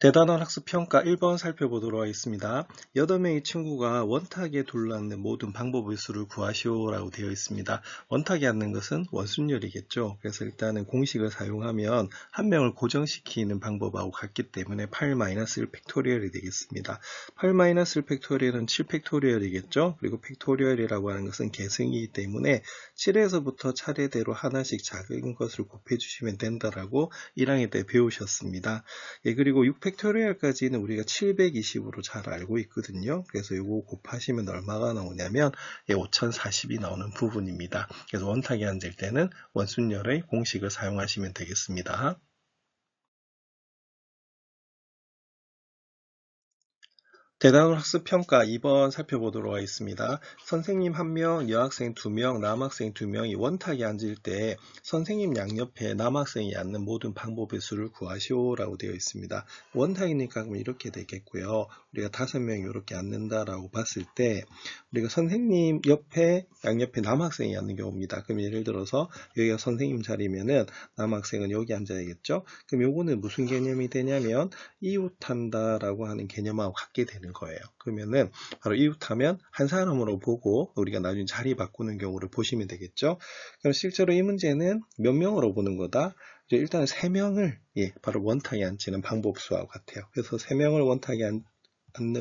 대단한 학습 평가 1번 살펴보도록 하겠습니다. 8명의 친구가 원탁에 둘러앉는 모든 방법의 수를 구하시오라고 되어 있습니다. 원탁에 앉는 것은 원순열이겠죠. 그래서 일단은 공식을 사용하면 한 명을 고정시키는 방법하고 같기 때문에 8-1 팩토리얼이 되겠습니다. 8-1 팩토리얼은 7 팩토리얼이겠죠. 그리고 팩토리얼이라고 하는 것은 계승이기 때문에 7에서부터 차례대로 하나씩 작은 것을 곱해주시면 된다라고 1학년 때 배우셨습니다. 그리고 6팩토리얼까지는 우리가 720으로 잘 알고 있거든요. 그래서 이거 곱하시면 얼마가 나오냐면 5040이 나오는 부분입니다. 그래서 원탁에 앉을 때는 원순열의 공식을 사용하시면 되겠습니다. 대단원 학습평가 2번 살펴보도록 하겠습니다. 선생님 1명, 여학생 2명, 남학생 2명이 원탁에 앉을 때 선생님 양옆에 남학생이 앉는 모든 방법의 수를 구하시오라고 되어 있습니다. 원탁이니까 그럼 이렇게 되겠고요. 우리가 5명이 이렇게 앉는다라고 봤을 때 우리가 선생님 옆에 양옆에 남학생이 앉는 경우입니다. 그럼 예를 들어서 여기가 선생님 자리면은 남학생은 여기 앉아야겠죠. 그럼 요거는 무슨 개념이 되냐면 이웃한다라고 하는 개념하고 같게 되는 거예요. 그러면은 바로 이웃하면 한 사람으로 보고 우리가 나중에 자리 바꾸는 경우를 보시면 되겠죠. 그럼 실제로 이 문제는 몇 명으로 보는 거다? 일단 3명을 바로 원탁에 앉히는 방법 수하고 같아요. 그래서 3명을 원탁에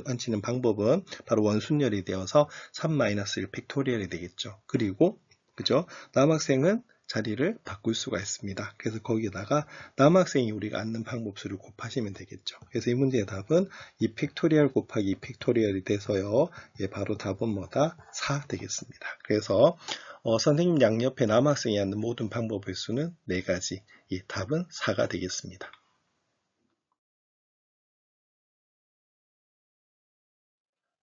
앉히는 방법은 바로 원순열이 되어서 3-1 팩토리얼이 되겠죠. 그리고 그죠? 남학생은 자리를 바꿀 수가 있습니다. 그래서 거기에다가 남학생이 우리가 앉는 방법수를 곱하시면 되겠죠. 그래서 이 문제의 답은 2 팩토리얼 곱하기 2 팩토리얼이 돼서요. 바로 답은 뭐다? 4 되겠습니다. 그래서 선생님 양옆에 남학생이 앉는 모든 방법의 수는 4가지. 답은 4가 되겠습니다.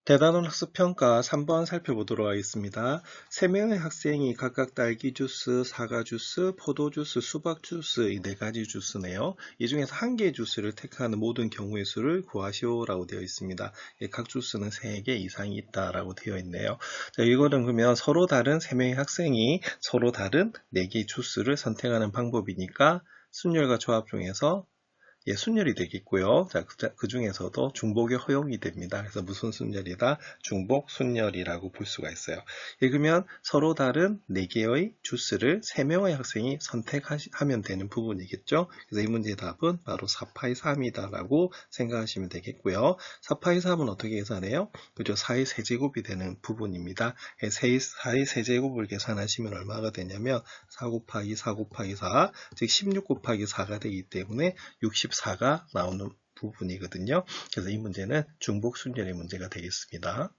대단원 학습평가 3번 살펴보도록 하겠습니다. 3명의 학생이 각각 딸기 주스, 사과 주스, 포도 주스, 수박 주스 이 4가지 주스네요. 이 중에서 한 개의 주스를 택하는 모든 경우의 수를 구하시오라고 되어 있습니다. 각 주스는 3개 이상이 있다라고 되어 있네요. 자, 이거는 그러면 서로 다른 3명의 학생이 서로 다른 4개의 주스를 선택하는 방법이니까 순열과 조합 중에서 순열이 되겠고요. 자, 그 중에서도 중복이 허용이 됩니다. 그래서 무슨 순열이다? 중복 순열이라고 볼 수가 있어요. 그러면 서로 다른 4개의 주스를 3명의 학생이 선택하면 되는 부분이겠죠. 그래서 이 문제의 답은 바로 4파이3이다 라고 생각하시면 되겠고요. 4파이3은 어떻게 계산해요? 그죠? 4의 세제곱이 되는 부분입니다. 4의 세제곱을 계산하시면 얼마가 되냐면 4 곱하기 4 곱하기 4, 즉 16 곱하기 4가 되기 때문에 64가 나오는 부분이거든요. 그래서 이 문제는 중복 순열의 문제가 되겠습니다.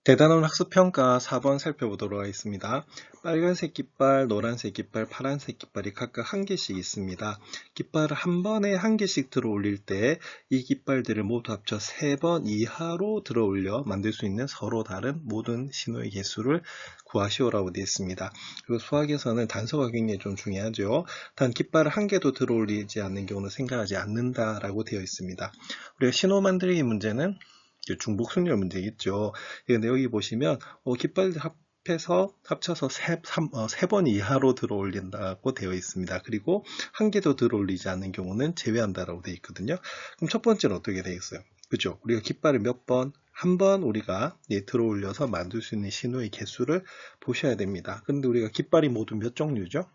대단원 학습평가 4번 살펴보도록 하겠습니다. 빨간색 깃발, 노란색 깃발, 파란색 깃발이 각각 한 개씩 있습니다. 깃발을 한 번에 한 개씩 들어 올릴 때 이 깃발들을 모두 합쳐 3번 이하로 들어 올려 만들 수 있는 서로 다른 모든 신호의 개수를 구하시오라고 되어 있습니다. 그리고 수학에서는 단서가 굉장히 좀 중요하죠. 단 깃발을 한 개도 들어 올리지 않는 경우는 생각하지 않는다라고 되어 있습니다. 우리가 신호 만들기 문제는 중복 순열 문제겠죠. 근데 여기 보시면 깃발 합쳐서 3번 이하로 들어 올린다고 되어 있습니다. 그리고 한 개도 들어 올리지 않는 경우는 제외한다라고 되어 있거든요. 그럼 첫 번째는 어떻게 되겠어요? 그죠? 우리가 깃발을 몇 번, 한 번 우리가 들어 올려서 만들 수 있는 신호의 개수를 보셔야 됩니다. 그런데 우리가 깃발이 모두 몇 종류죠?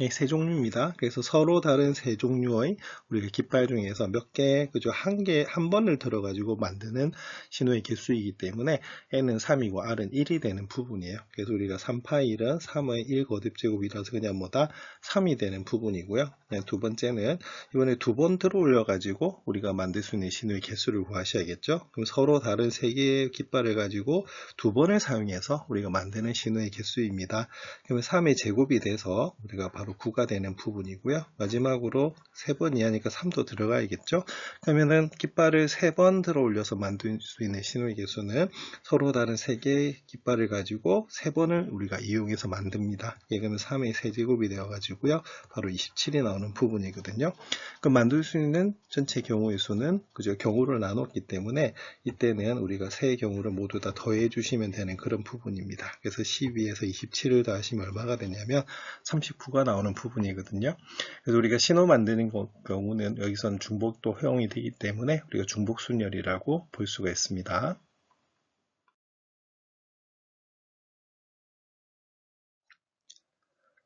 3종류입니다. 그래서 서로 다른 3종류의 우리가 깃발 중에서 몇 개, 그죠? 한 번을 들어가지고 만드는 신호의 개수이기 때문에 n은 3이고 r은 1이 되는 부분이에요. 그래서 우리가 3파이 1은 3의 1 거듭제곱이라서 그냥 뭐다? 3이 되는 부분이고요. 두 번째는 이번에 2번 들어 올려가지고 우리가 만들 수 있는 신호의 개수를 구하셔야겠죠? 그럼 서로 다른 3개의 깃발을 가지고 2번을 사용해서 우리가 만드는 신호의 개수입니다. 그러면 3의 제곱이 돼서 우리가 바로 바로 9가 되는 부분이고요. 마지막으로 3번 이하니까 3도 들어가야겠죠. 그러면은 깃발을 3번 들어 올려서 만들 수 있는 신호의 개수는 서로 다른 3개의 깃발을 가지고 3번을 우리가 이용해서 만듭니다. 그러면 3의 세제곱이 되어 가지고요. 바로 27이 나오는 부분이거든요. 그럼 만들 수 있는 전체 경우의 수는 그죠? 경우를 나눴기 때문에 이때는 우리가 세 경우를 모두 다 더해 주시면 되는 그런 부분입니다. 그래서 12에서 27을 더하시면 얼마가 되냐면 39가 나오는 부분이거든요. 그래서 우리가 신호 만드는 경우는 여기서는 중복도 허용이 되기 때문에 우리가 중복순열이라고 볼 수가 있습니다.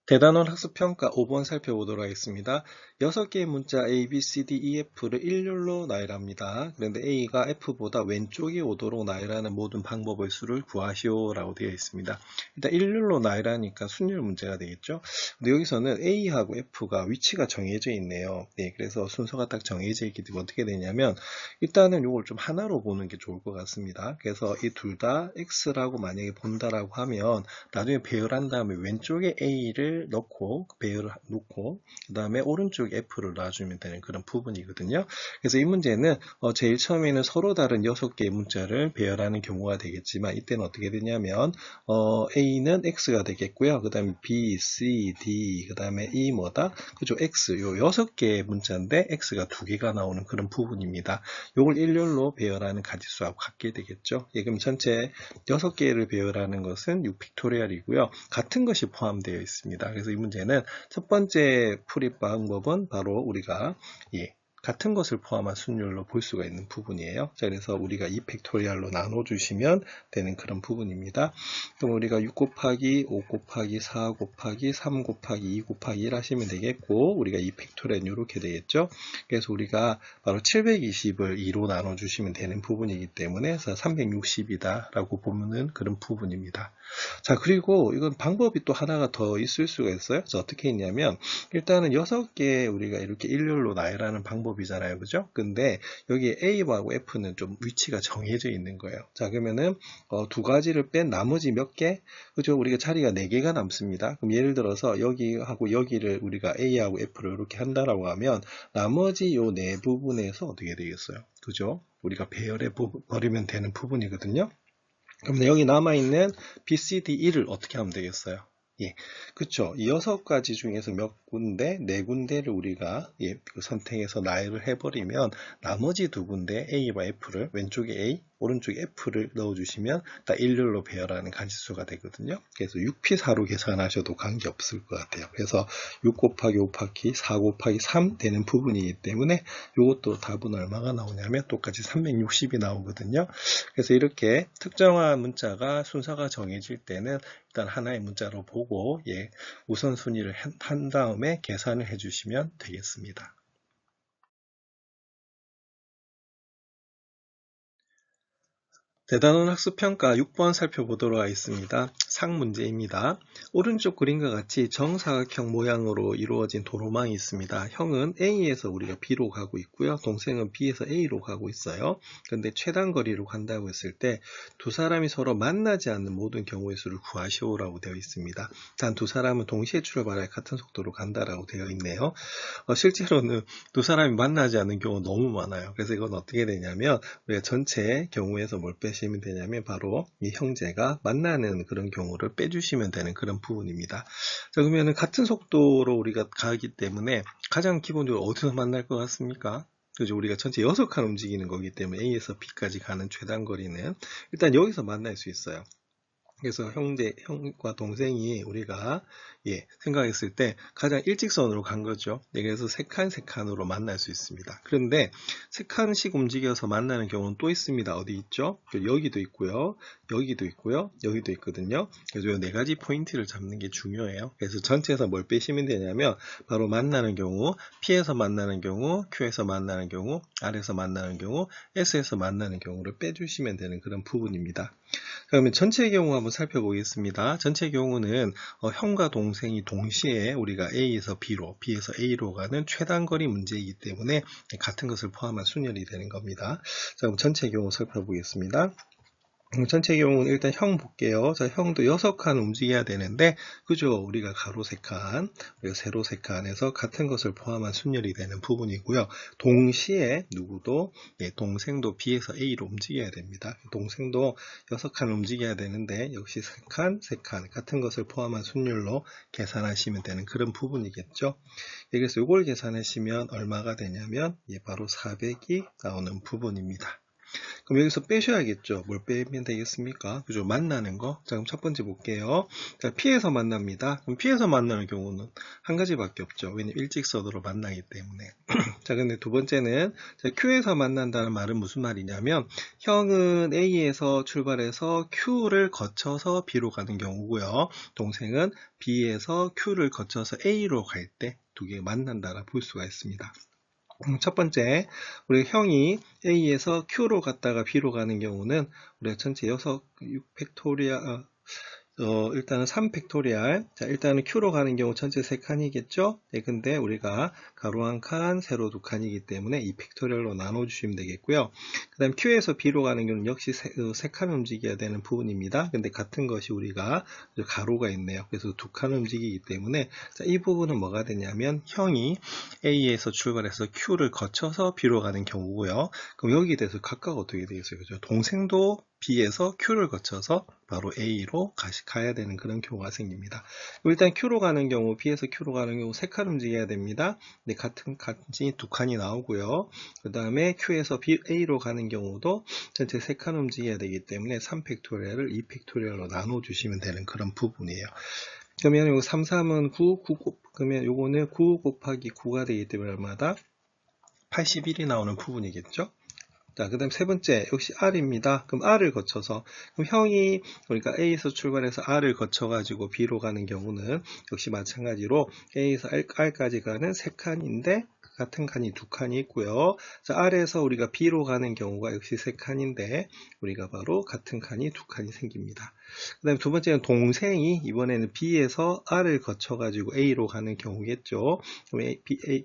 대단원 학습평가 5번 살펴보도록 하겠습니다. 6개의 문자 A, B, C, D, E, F를 일렬로 나열합니다. 그런데 A가 F보다 왼쪽이 오도록 나열하는 모든 방법의 수를 구하시오 라고 되어 있습니다. 일단 일렬로 나열하니까 순열 문제가 되겠죠. 근데 여기서는 A하고 F가 위치가 정해져 있네요. 네, 그래서 순서가 딱 정해져 있기 때문에 어떻게 되냐면 일단은 이걸 좀 하나로 보는 게 좋을 것 같습니다. 그래서 이 둘 다 X라고 만약에 본다라고 하면 나중에 배열한 다음에 왼쪽에 A를 넣고 배열을 놓고 그 다음에 오른쪽에 F를 놔주면 되는 그런 부분이거든요. 그래서 이 문제는 제일 처음에는 서로 다른 6개의 문자를 배열하는 경우가 되겠지만 이때는 어떻게 되냐면 A는 X가 되겠고요. 그 다음에 B, C, D 그 다음에 E 뭐다? 그죠? X 요 6개의 문자인데 X가 2개가 나오는 그런 부분입니다. 요걸 일렬로 배열하는 가지수하고 같게 되겠죠. 예, 그럼 전체 6개를 배열하는 것은 6픽토리얼이고요. 같은 것이 포함되어 있습니다. 그래서 이 문제는 첫 번째 풀이 방법은 바로 우리가 같은 것을 포함한 순열로 볼 수가 있는 부분이에요. 자, 그래서 우리가 2팩토리얼로 나눠주시면 되는 그런 부분입니다. 그럼 우리가 6 곱하기 5 곱하기 4 곱하기 3 곱하기 2 곱하기 1 하시면 되겠고 우리가 2팩토리얼 이렇게 되겠죠. 그래서 우리가 바로 720을 2로 나눠주시면 되는 부분이기 때문에 360이다 라고 보면은 그런 부분입니다. 자, 그리고 이건 방법이 또 하나가 더 있을 수가 있어요. 그래서 어떻게 했냐면 일단은 6개 우리가 이렇게 일렬로 나열하는 방법이잖아요. 그죠? 근데 여기 A하고 F는 좀 위치가 정해져 있는 거예요. 자, 그러면은 두 가지를 뺀 나머지 몇 개? 그죠? 우리가 자리가 4개가 남습니다. 그럼 예를 들어서 여기하고 여기를 우리가 A하고 F를 이렇게 한다라고 하면 나머지 요 네 부분에서 어떻게 되겠어요? 그죠? 우리가 배열해 버리면 되는 부분이거든요. 그럼 여기 남아있는 B, C, D, E를 어떻게 하면 되겠어요? 예, 그쵸. 이 6가지 중에서 몇 군데, 4군데를 우리가 선택해서 나열을 해버리면 나머지 2군데 A와 F를 왼쪽에 A, 오른쪽에 F를 넣어주시면 다 일렬로 배열하는 가지수가 되거든요. 그래서 6P4로 계산하셔도 관계없을 것 같아요. 그래서 6 곱하기 5 곱하기 4 곱하기 3 되는 부분이기 때문에 이것도 답은 얼마가 나오냐면 똑같이 360이 나오거든요. 그래서 이렇게 특정한 문자가 순서가 정해질 때는 일단 하나의 문자로 보고 우선순위를 한 다음에 계산을 해주시면 되겠습니다. 대단원 학습평가 6번 살펴보도록 하겠습니다. 상문제입니다. 오른쪽 그림과 같이 정사각형 모양으로 이루어진 도로망이 있습니다. 형은 A에서 우리가 B로 가고 있고요. 동생은 B에서 A로 가고 있어요. 그런데 최단 거리로 간다고 했을 때 두 사람이 서로 만나지 않는 모든 경우의 수를 구하시오라고 되어 있습니다. 단 두 사람은 동시에 출발해 같은 속도로 간다라고 되어 있네요. 실제로는 두 사람이 만나지 않는 경우가 너무 많아요. 그래서 이건 어떻게 되냐면 우리가 전체 경우에서 뭘 빼시면 되냐면 바로 이 형제가 만나는 그런 경우를 빼주시면 되는 그런 부분입니다. 자, 그러면 같은 속도로 우리가 가기 때문에 가장 기본적으로 어디서 만날 것 같습니까? 그죠? 우리가 전체 6칸 움직이는 거기 때문에 A에서 B까지 가는 최단 거리는 일단 여기서 만날 수 있어요. 그래서 형과 동생이 우리가 생각했을 때 가장 일직선으로 간 거죠. 그래서 3칸으로 만날 수 있습니다. 그런데 3칸씩 움직여서 만나는 경우는 또 있습니다. 어디 있죠? 여기도 있고요. 여기도 있고요. 여기도 있거든요. 그래서 이 4가지 포인트를 잡는 게 중요해요. 그래서 전체에서 뭘 빼시면 되냐면 바로 만나는 경우, P에서 만나는 경우, Q에서 만나는 경우, R에서 만나는 경우, S에서 만나는 경우를 빼주시면 되는 그런 부분입니다. 그러면 전체의 경우 한번 살펴보겠습니다. 전체 경우는 형과 동생이 동시에 우리가 A에서 B로, B에서 A로 가는 최단거리 문제이기 때문에 같은 것을 포함한 순열이 되는 겁니다. 자, 그럼 전체 경우 살펴보겠습니다. 전체 경우는 일단 형 볼게요. 자, 형도 6칸 움직여야 되는데, 그죠? 우리가 가로 3칸, 우리가 세로 3칸에서 같은 것을 포함한 순열이 되는 부분이고요. 동시에 누구도, 동생도 B에서 A로 움직여야 됩니다. 동생도 6칸 움직여야 되는데, 역시 3칸, 3칸, 같은 것을 포함한 순열로 계산하시면 되는 그런 부분이겠죠. 그래서 이걸 계산하시면 얼마가 되냐면, 바로 400이 나오는 부분입니다. 그럼 여기서 빼셔야겠죠. 뭘 빼면 되겠습니까? 그죠? 만나는 거. 자, 그럼 첫 번째 볼게요. 자, P에서 만납니다. 그럼 P에서 만나는 경우는 한 가지밖에 없죠. 왜냐면 일직선으로 만나기 때문에. 자, 근데 두 번째는 자, Q에서 만난다는 말은 무슨 말이냐면 형은 A에서 출발해서 Q를 거쳐서 B로 가는 경우고요. 동생은 B에서 Q를 거쳐서 A로 갈 때 두 개 만난다라 볼 수가 있습니다. 첫 번째, 우리 형이 A에서 Q로 갔다가 B로 가는 경우는 우리가 전체 6팩토리얼, 일단은 3팩토리얼. 자, 일단은 Q로 가는 경우 전체 3칸이겠죠? 네, 근데 우리가 가로 1칸, 세로 2칸이기 때문에 2팩토리얼로 나눠주시면 되겠고요. 그 다음 Q에서 B로 가는 경우는 역시 3칸 움직여야 되는 부분입니다. 근데 같은 것이 우리가 가로가 있네요. 그래서 2칸 움직이기 때문에 자, 이 부분은 뭐가 되냐면 형이 A에서 출발해서 Q를 거쳐서 B로 가는 경우고요. 그럼 여기에 대해서 각각 어떻게 되겠어요? 그죠? 동생도 B에서 Q를 거쳐서 바로 A로 가야 되는 그런 경우가 생깁니다. 일단 Q로 가는 경우, B에서 Q로 가는 경우 3칸 움직여야 됩니다. 네, 같이 2칸이 나오고요. 그 다음에 Q에서 A로 가는 경우도 전체 3칸 움직여야 되기 때문에 3팩토리얼을 2팩토리얼로 나눠주시면 되는 그런 부분이에요. 그러면 요거 3, 3은 9, 그러면 요거는 9 곱하기 9가 되기 때문에 얼마다? 81이 나오는 부분이겠죠? 자, 그 다음 세 번째, 역시 R입니다. 그럼 R을 거쳐서, 그럼 형이, 우리가 A에서 출발해서 R을 거쳐가지고 B로 가는 경우는 역시 마찬가지로 A에서 R까지 가는 3칸인데, 같은 칸이 2칸이 있고요. 자, R에서 우리가 B로 가는 경우가 역시 3칸인데, 우리가 바로 같은 칸이 2칸이 생깁니다. 그 다음에 두 번째는 동생이 이번에는 B에서 R을 거쳐가지고 A로 가는 경우겠죠. 그럼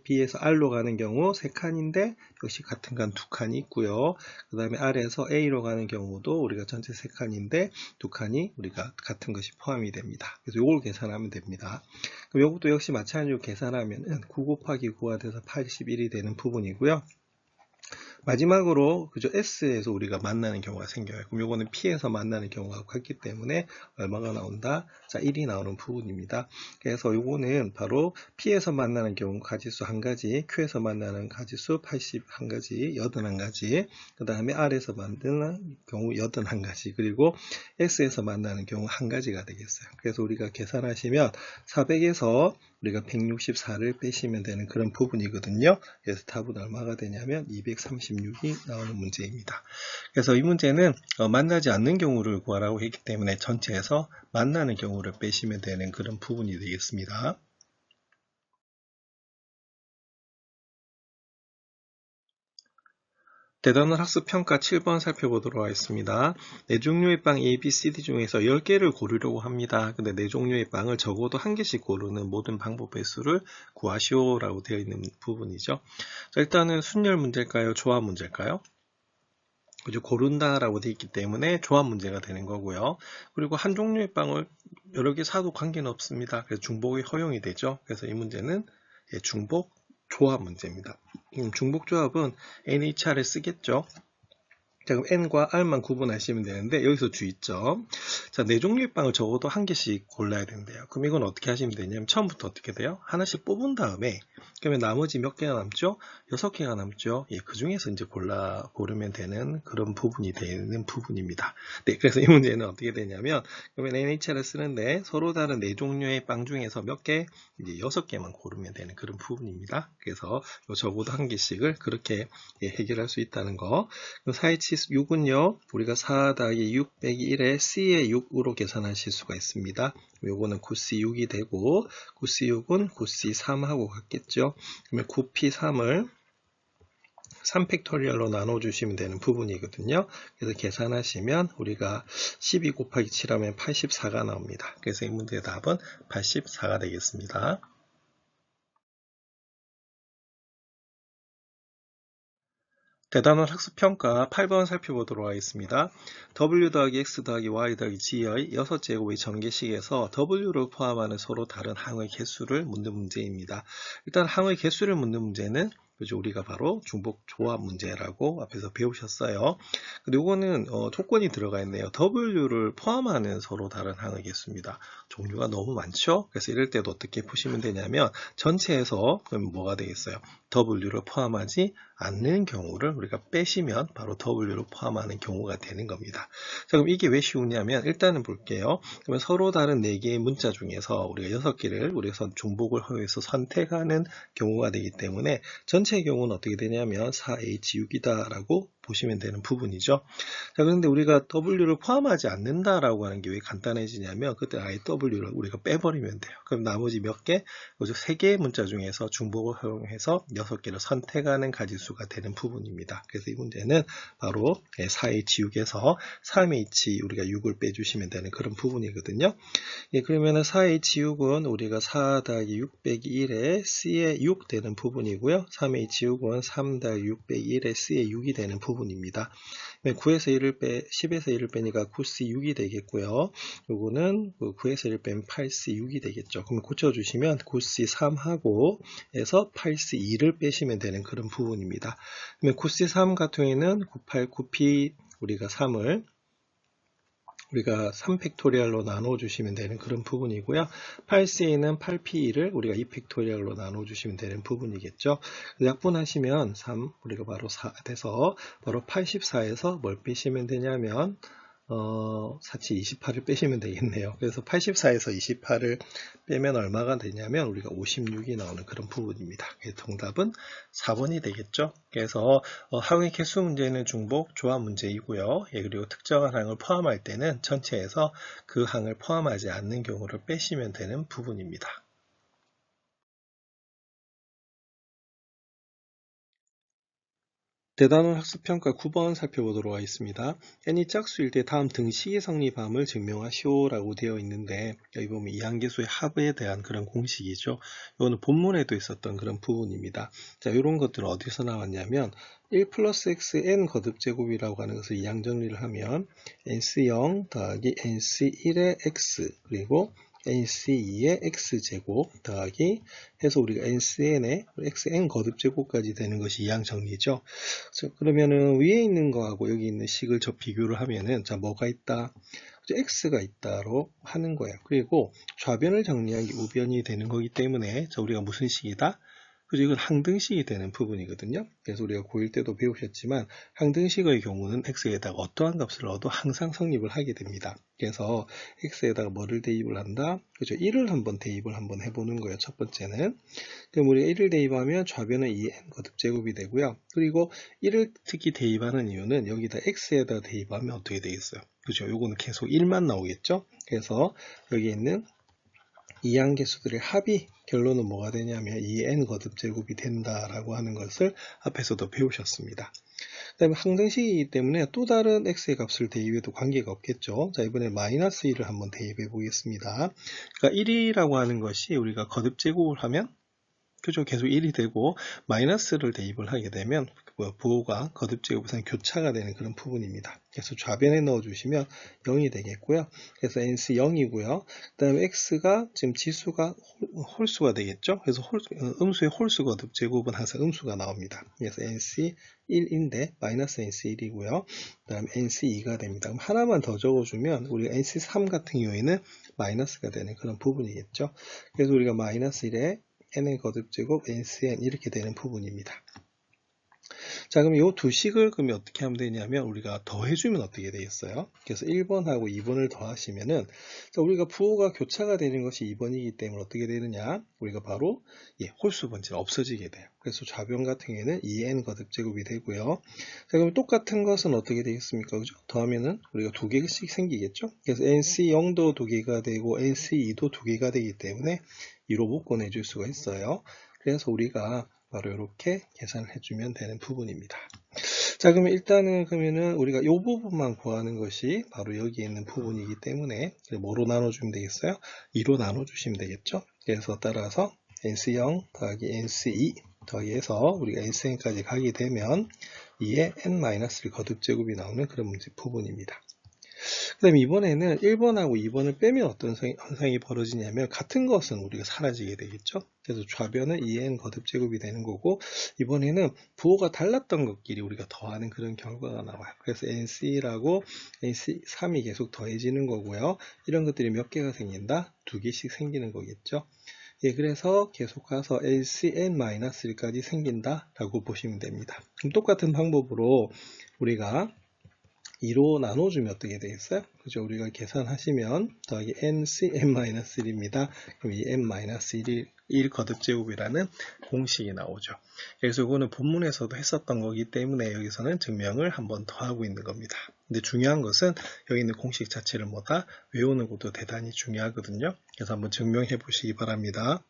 B에서 R로 가는 경우 3칸인데 역시 같은 칸 2칸이 있고요. 그 다음에 R에서 A로 가는 경우도 우리가 전체 3칸인데 2칸이 우리가 같은 것이 포함이 됩니다. 그래서 이걸 계산하면 됩니다. 그럼 이것도 역시 마찬가지로 계산하면 9 곱하기 9가 돼서 81이 되는 부분이고요. 마지막으로 그죠 S에서 우리가 만나는 경우가 생겨요. 그럼 요거는 P에서 만나는 경우가 같기 때문에 얼마가 나온다? 자, 1이 나오는 부분입니다. 그래서 요거는 바로 P에서 만나는 경우 가지수 한 가지, Q에서 만나는 가지수 81가지, 81가지, 그 다음에 R에서 만드는 경우 81가지, 그리고 S에서 만나는 경우 한 가지가 되겠어요. 그래서 우리가 계산하시면 400에서 우리가 164를 빼시면 되는 그런 부분이거든요. 그래서 답은 얼마가 되냐면 236이 나오는 문제입니다. 그래서 이 문제는 만나지 않는 경우를 구하라고 했기 때문에 전체에서 만나는 경우를 빼시면 되는 그런 부분이 되겠습니다. 대단원 학습 평가 7번 살펴보도록 하겠습니다. 4종류의 빵 A, B, C, D 중에서 10개를 고르려고 합니다. 근데 4종류의 빵을 적어도 한 개씩 고르는 모든 방법의 수를 구하시오라고 되어 있는 부분이죠. 자, 일단은 순열 문제일까요? 조합 문제일까요? 그죠? 고른다라고 되어 있기 때문에 조합 문제가 되는 거고요. 그리고 한 종류의 빵을 여러 개 사도 관계는 없습니다. 그래서 중복이 허용이 되죠. 그래서 이 문제는 중복 조합 문제입니다. 중복 조합은 NHR을 쓰겠죠. 자, 그럼 N과 R만 구분하시면 되는데 여기서 주의점. 자, 4종류의 빵을 적어도 한 개씩 골라야 된대요. 그럼 이건 어떻게 하시면 되냐면 처음부터 어떻게 돼요? 하나씩 뽑은 다음에 그러면 나머지 몇 개가 남죠? 6개가 남죠. 그 중에서 이제 고르면 되는 그런 부분이 되는 부분입니다. 네, 그래서 이 문제는 어떻게 되냐면 그러면 NHR을 쓰는데 서로 다른 4종류의 빵 중에서 몇 개? 이제 6개만 고르면 되는 그런 부분입니다. 그래서 적어도 한 개씩을 그렇게 해결할 수 있다는 거. 4H 6은요, 우리가 4 더하기 6 빼기 1에 C의 6으로 계산하실 수가 있습니다. 요거는 9C6이 되고, 9C6은 9C3하고 같겠죠. 그러면 9P3을 3팩토리얼로 나눠주시면 되는 부분이거든요. 그래서 계산하시면 우리가 12 곱하기 7하면 84가 나옵니다. 그래서 이 문제의 답은 84가 되겠습니다. 대단원 학습평가 8번 살펴보도록 하겠습니다. w 더하기 x 더하기 y 더하기 g의 6제곱의 전개식에서 w를 포함하는 서로 다른 항의 개수를 묻는 문제입니다. 일단 항의 개수를 묻는 문제는 그죠? 우리가 바로 중복 조합 문제라고 앞에서 배우셨어요. 근데 이거는 조건이 들어가 있네요. w를 포함하는 서로 다른 항의 개수입니다. 종류가 너무 많죠? 그래서 이럴 때도 어떻게 푸시면 되냐면 전체에서 그럼 뭐가 되겠어요? w를 포함하지 않는 경우를 우리가 빼시면 바로 w를 포함하는 경우가 되는 겁니다. 자, 그럼 이게 왜 쉬우냐면 일단은 볼게요. 그러면 서로 다른 4개의 문자 중에서 우리가 6개를 우리가 중복을 허용해서 선택하는 경우가 되기 때문에 전체의 경우는 어떻게 되냐면 4H6이다 라고 보시면 되는 부분이죠. 자, 그런데 우리가 W를 포함하지 않는다라고 하는 게 왜 간단해지냐면 그때 아예 W를 우리가 빼버리면 돼요. 그럼 나머지 몇 개, 3개의 문자 중에서 중복을 허용해서 6개를 선택하는 가지수가 되는 부분입니다. 그래서 이 문제는 바로 4H6에서 3H 우리가 6을 빼주시면 되는 그런 부분이거든요. 예, 그러면은 4H6은 우리가 4 더하기 6 빼기 1에 C에 6 되는 부분이고요. 3H6은 3 더하기 6 빼기 1에 C에 6이 되는 부분입니다. 9에서 1을 10에서 1을 빼니까 9C6이 되겠고요. 요거는 9에서 1 빼면 8C6이 되겠죠. 그럼 고쳐주시면 9C3하고 에서 8C2를 빼시면 되는 그런 부분입니다. 그러면 9C3 같은 경우에는 989P 우리가 3을 우리가 3팩토리얼로 나눠주시면 되는 그런 부분이고요. 8C는 8P2를 우리가 2팩토리얼로 나눠주시면 되는 부분이겠죠. 약분하시면 3, 우리가 바로 4 돼서 바로 84에서 뭘 빼시면 되냐면 4치 28을 빼시면 되겠네요. 그래서 84에서 28을 빼면 얼마가 되냐면 우리가 56이 나오는 그런 부분입니다. 정답은 4번이 되겠죠. 그래서 항의 개수 문제는 중복 조합 문제이고요. 예, 그리고 특정한 항을 포함할 때는 전체에서 그 항을 포함하지 않는 경우를 빼시면 되는 부분입니다. 대단원 학습평가 9번 살펴보도록 하겠습니다. n이 짝수일 때 다음 등식이 성립함을 증명하시오 라고 되어 있는데 여기 보면 이항계수의 합에 대한 그런 공식이죠. 이거는 본문에도 있었던 그런 부분입니다. 자, 이런 것들은 어디서 나왔냐면 1 플러스 xn 거듭제곱이라고 하는 것을 이항 정리를 하면 nc0 더하기 nc1의 x 그리고 nc2의 x제곱 더하기 해서 우리가 ncn의 xn 거듭제곱까지 되는 것이 이항 정리죠. 그러면은 위에 있는 거하고 여기 있는 식을 비교를 하면은 자 뭐가 있다? x가 있다로 하는 거예요. 그리고 좌변을 정리한 게 우변이 되는 거기 때문에 자 우리가 무슨 식이다? 그죠? 이건 항등식이 되는 부분이거든요. 그래서 우리가 고1 때도 배우셨지만 항등식의 경우는 x에다가 어떠한 값을 넣어도 항상 성립을 하게 됩니다. 그래서 x에다가 뭐를 대입을 한다? 그죠? 1을 한번 대입을 한번 해보는 거예요. 첫 번째는. 그럼 우리가 1을 대입하면 좌변은 2n 거듭제곱이 되고요. 그리고 1을 특히 대입하는 이유는 여기다 x에다 대입하면 어떻게 되겠어요? 그죠? 요거는 계속 1만 나오겠죠? 그래서 여기 있는 이항계수들의 합이 결론은 뭐가 되냐면 2n 거듭제곱이 된다라고 하는 것을 앞에서도 배우셨습니다. 그 다음에 항등식이기 때문에 또 다른 x의 값을 대입해도 관계가 없겠죠. 자, 이번에 마이너스 1을 한번 대입해 보겠습니다. 그러니까 1이라고 하는 것이 우리가 거듭제곱을 하면 그죠? 계속 1이 되고 마이너스를 대입을 하게 되면 부호가 거듭제곱에서는 교차가 되는 그런 부분입니다. 그래서 좌변에 넣어주시면 0이 되겠고요. 그래서 nc 0이고요. 그 다음에 x가 지금 지수가 홀수가 되겠죠. 그래서 음수의 홀수 거듭제곱은 항상 음수가 나옵니다. 그래서 nc 1인데 마이너스 nc 1이고요. 그 다음에 nc 2가 됩니다. 그럼 하나만 더 적어주면 우리가 nc 3 같은 경우에는 마이너스가 되는 그런 부분이겠죠. 그래서 우리가 마이너스 1에 n의 거듭제곱 ncn 이렇게 되는 부분입니다. 자, 그럼 이 두 식을 그러면 어떻게 하면 되냐면 우리가 더해주면 어떻게 되겠어요? 그래서 1번하고 2번을 더하시면은 자, 우리가 부호가 교차가 되는 것이 2번이기 때문에 어떻게 되느냐? 우리가 바로 홀수 번지가 없어지게 돼요. 그래서 좌변 같은 경우에는 2n 거듭제곱이 되고요. 자, 그럼 똑같은 것은 어떻게 되겠습니까? 그죠? 더하면은 우리가 두 개씩 생기겠죠? 그래서 nc0도 두 개가 되고 nc2도 두 개가 되기 때문에 2로 묶어내줄 수가 있어요. 그래서 우리가 바로 이렇게 계산을 해주면 되는 부분입니다. 자, 그러면 일단은 그러면은 우리가 이 부분만 구하는 것이 바로 여기 있는 부분이기 때문에 뭐로 나눠주면 되겠어요? 2로 나눠주시면 되겠죠? 그래서 따라서 nc0 더하기 nc2 더해서 우리가 NCN까지 가게 되면 2의 n-1 거듭제곱이 나오는 그런 문제 부분입니다. 그 다음에 이번에는 1번하고 2번을 빼면 어떤 현상이 벌어지냐면 같은 것은 우리가 사라지게 되겠죠. 그래서 좌변은 2n 거듭제곱이 되는 거고 이번에는 부호가 달랐던 것끼리 우리가 더하는 그런 결과가 나와요. 그래서 NC라고 NC3이 계속 더해지는 거고요. 이런 것들이 몇 개가 생긴다? 2개씩 생기는 거겠죠. 예, 그래서 계속 가서 LCN-1까지 생긴다 라고 보시면 됩니다. 그럼 똑같은 방법으로 우리가 2로 나눠주면 어떻게 되겠어요? 그죠? 우리가 계산하시면 더하기 NCn-1입니다. 그럼 이 n-1 거듭제곱이라는 공식이 나오죠. 그래서 이거는 본문에서도 했었던 거기 때문에 여기서는 증명을 한번 더 하고 있는 겁니다. 근데 중요한 것은 여기 있는 공식 자체를 뭐다? 외우는 것도 대단히 중요하거든요. 그래서 한번 증명해 보시기 바랍니다.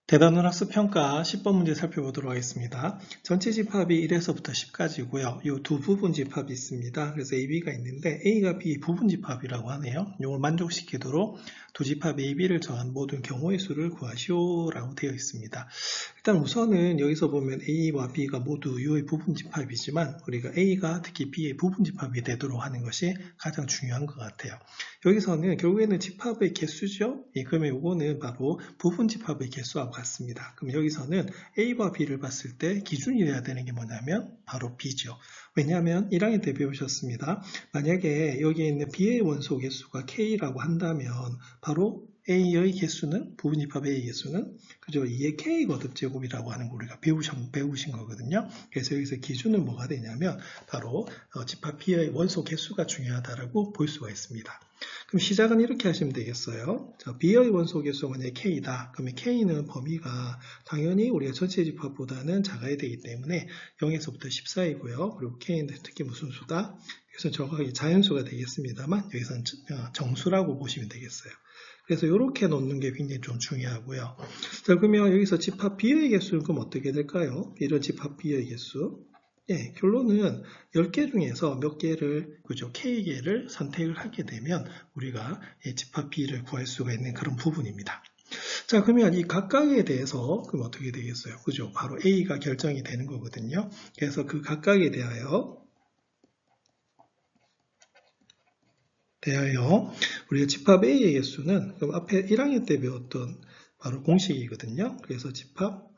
대단원 학습평가 10번 문제 살펴보도록 하겠습니다. 전체 집합이 1에서부터 10까지고요. 이 두 부분 집합이 있습니다. 그래서 A, B가 있는데 A가 B 부분 집합이라고 하네요. 이걸 만족시키도록 두 집합 A, B를 정한 모든 경우의 수를 구하시오라고 되어 있습니다. 일단 우선은 여기서 보면 A와 B가 모두 U의 부분 집합이지만 우리가 A가 특히 B의 부분 집합이 되도록 하는 것이 가장 중요한 것 같아요. 여기서는 결국에는 집합의 개수죠. 예, 그러면 이거는 바로 부분 집합의 개수하고 같습니다. 그럼 여기서는 A와 B를 봤을 때 기준이 돼야 되는 게 뭐냐면 바로 B죠. 왜냐하면 1학년 때 배우셨습니다. 만약에 여기에 있는 B의 원소 개수가 K라고 한다면 바로 A의 개수는 부분 집합 A의 개수는 그죠? 2의 K 거듭제곱이라고 하는 거 우리가 배우신 거거든요. 그래서 여기서 기준은 뭐가 되냐면 바로 집합 B의 원소 개수가 중요하다라고 볼 수가 있습니다. 그럼 시작은 이렇게 하시면 되겠어요. 자, B의 원소 개수가 만약에 K다. 그러면 K는 범위가 당연히 우리가 전체 집합보다는 작아야 되기 때문에 0에서부터 10 사이고요. 그리고 K는 특히 무슨 수다? 그래서 정확하게 자연수가 되겠습니다만 여기서는 정수라고 보시면 되겠어요. 그래서 이렇게 놓는 게 굉장히 좀 중요하고요. 자, 그러면 여기서 집합 B의 개수는 그럼 어떻게 될까요? 이런 집합 B의 개수. 예, 결론은 10개 중에서 몇 개를, 그죠? K개를 선택을 하게 되면 우리가 집합 B를 구할 수가 있는 그런 부분입니다. 자, 그러면 이 각각에 대해서 그럼 어떻게 되겠어요? 그죠? 바로 A가 결정이 되는 거거든요. 그래서 그 각각에 대하여 우리가 집합 A의 개수는 그럼 앞에 1학년 때 배웠던 바로 공식이거든요. 그래서 집합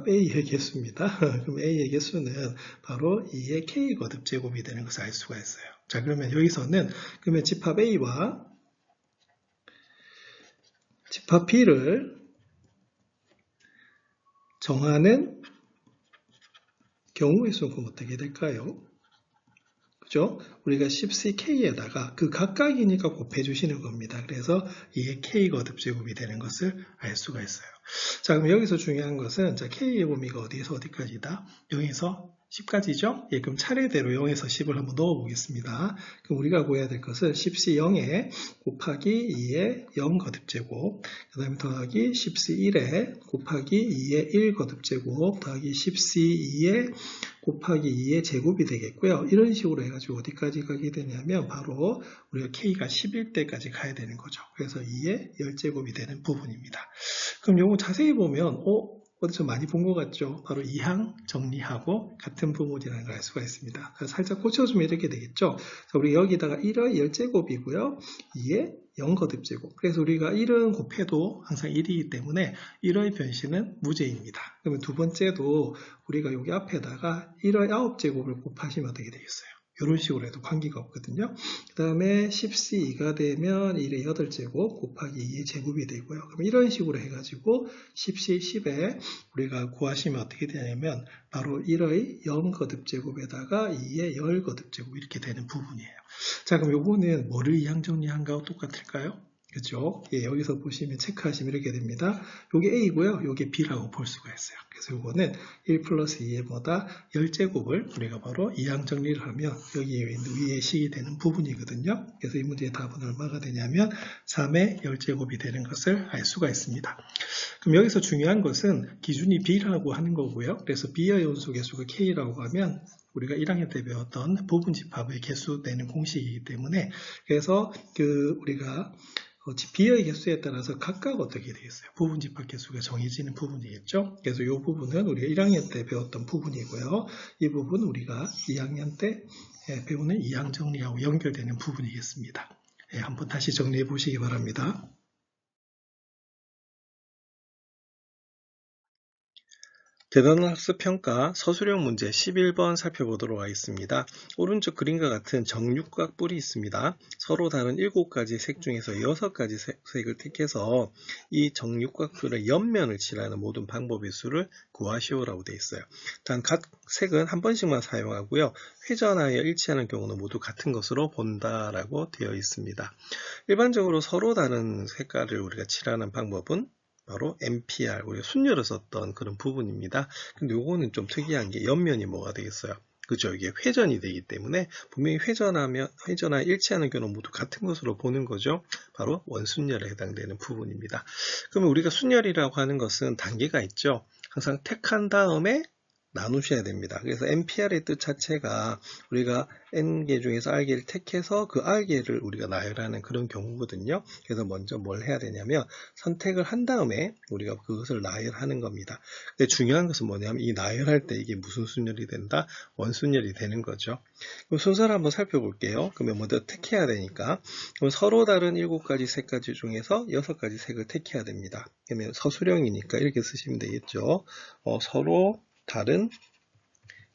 A의 개수입니다. 그럼 A의 개수는 바로 2의 K 거듭제곱이 되는 것을 알 수가 있어요. 자, 그러면 여기서는 그러면 집합 A와 집합 B를 정하는 경우의 수는 그럼 어떻게 될까요? 그죠? 우리가 10CK에다가 그 각각이니까 곱해주시는 겁니다. 그래서 이게 K 거듭제곱이 되는 것을 알 수가 있어요. 자, 그럼 여기서 중요한 것은 자, K의 범위가 어디에서 어디까지다? 0에서 10까지죠? 예, 그럼 차례대로 0에서 10을 한번 넣어 보겠습니다. 그럼 우리가 구해야 될 것은 10C 0에 곱하기 2의 0 거듭제곱, 그 다음에 더하기 10C 1에 곱하기 2의 1 거듭제곱, 더하기 10C 2에 곱하기 2의 제곱이 되겠고요. 이런 식으로 해가지고 어디까지 가게 되냐면 바로 우리가 K가 11대까지 가야 되는 거죠. 그래서 2의 10제곱이 되는 부분입니다. 그럼 요거 자세히 보면 어디서 많이 본 것 같죠? 바로 이항 정리하고 같은 부분이라는 걸 알 수가 있습니다. 살짝 고쳐주면 이렇게 되겠죠? 자, 우리 여기다가 1의 10제곱이고요. 2의 0 거듭제곱. 그래서 우리가 1은 곱해도 항상 1이기 때문에 1의 변신은 무제입니다. 그러면 두 번째도 우리가 여기 앞에다가 1의 9제곱을 곱하시면 어떻게 되겠어요? 이런 식으로 해도 관계가 없거든요. 그 다음에 10C 2가 되면 1의 8제곱 곱하기 2의 제곱이 되고요. 그럼 이런 식으로 해가지고 10C 10에 우리가 구하시면 어떻게 되냐면 바로 1의 0 거듭제곱에다가 2의 10 거듭제곱 이렇게 되는 부분이에요. 자, 그럼 요거는 뭐를 이항 정리한 거하고 똑같을까요? 그죠? 예, 여기서 보시면 체크하시면 이렇게 됩니다. 요게 A고요. 요게 B라고 볼 수가 있어요. 그래서 요거는 1 플러스 2의 뭐다? 10제곱을 우리가 바로 이항 정리를 하면 여기에 있는 위의 식이 되는 부분이거든요. 그래서 이 문제의 답은 얼마가 되냐면 3의 10제곱이 되는 것을 알 수가 있습니다. 그럼 여기서 중요한 것은 기준이 B라고 하는 거고요. 그래서 B의 연소 개수가 K라고 하면 우리가 1학년 때 배웠던 부분 집합의 개수 내는 공식이기 때문에 그래서 우리가 비의 개수에 따라서 각각 어떻게 되겠어요? 부분 집합 개수가 정해지는 부분이겠죠? 그래서 이 부분은 우리가 1학년 때 배웠던 부분이고요. 이 부분 우리가 2학년 때 배우는 이항 정리하고 연결되는 부분이겠습니다. 한번 다시 정리해 보시기 바랍니다. 대단한 학습 평가 서술형 문제 11번 살펴보도록 하겠습니다. 오른쪽 그림과 같은 정육각 뿔이 있습니다. 서로 다른 7가지 색 중에서 6가지 색을 택해서 이 정육각 뿔의 옆면을 칠하는 모든 방법의 수를 구하시오라고 되어 있어요. 단 각 색은 한 번씩만 사용하고요. 회전하여 일치하는 경우는 모두 같은 것으로 본다라고 되어 있습니다. 일반적으로 서로 다른 색깔을 우리가 칠하는 방법은 바로 MPR, 우리가 순열을 썼던 그런 부분입니다. 근데 요거는 좀 특이한 게 옆면이 뭐가 되겠어요? 그죠? 이게 회전이 되기 때문에 분명히 회전하여 일치하는 경우는 모두 같은 것으로 보는 거죠. 바로 원순열에 해당되는 부분입니다. 그러면 우리가 순열이라고 하는 것은 단계가 있죠. 항상 택한 다음에 나누셔야 됩니다. 그래서 MPR의 뜻 자체가 우리가 N개 중에서 R개를 택해서 그 R개를 우리가 나열하는 그런 경우거든요. 그래서 먼저 뭘 해야 되냐면 선택을 한 다음에 우리가 그것을 나열하는 겁니다. 근데 중요한 것은 뭐냐면 이 나열할 때 이게 무슨 순열이 된다? 원순열이 되는 거죠. 그럼 순서를 한번 살펴볼게요. 그러면 먼저 택해야 되니까 그럼 서로 다른 7가지 색까지 중에서 6가지 색을 택해야 됩니다. 그러면 서술형이니까 이렇게 쓰시면 되겠죠. 서로 다른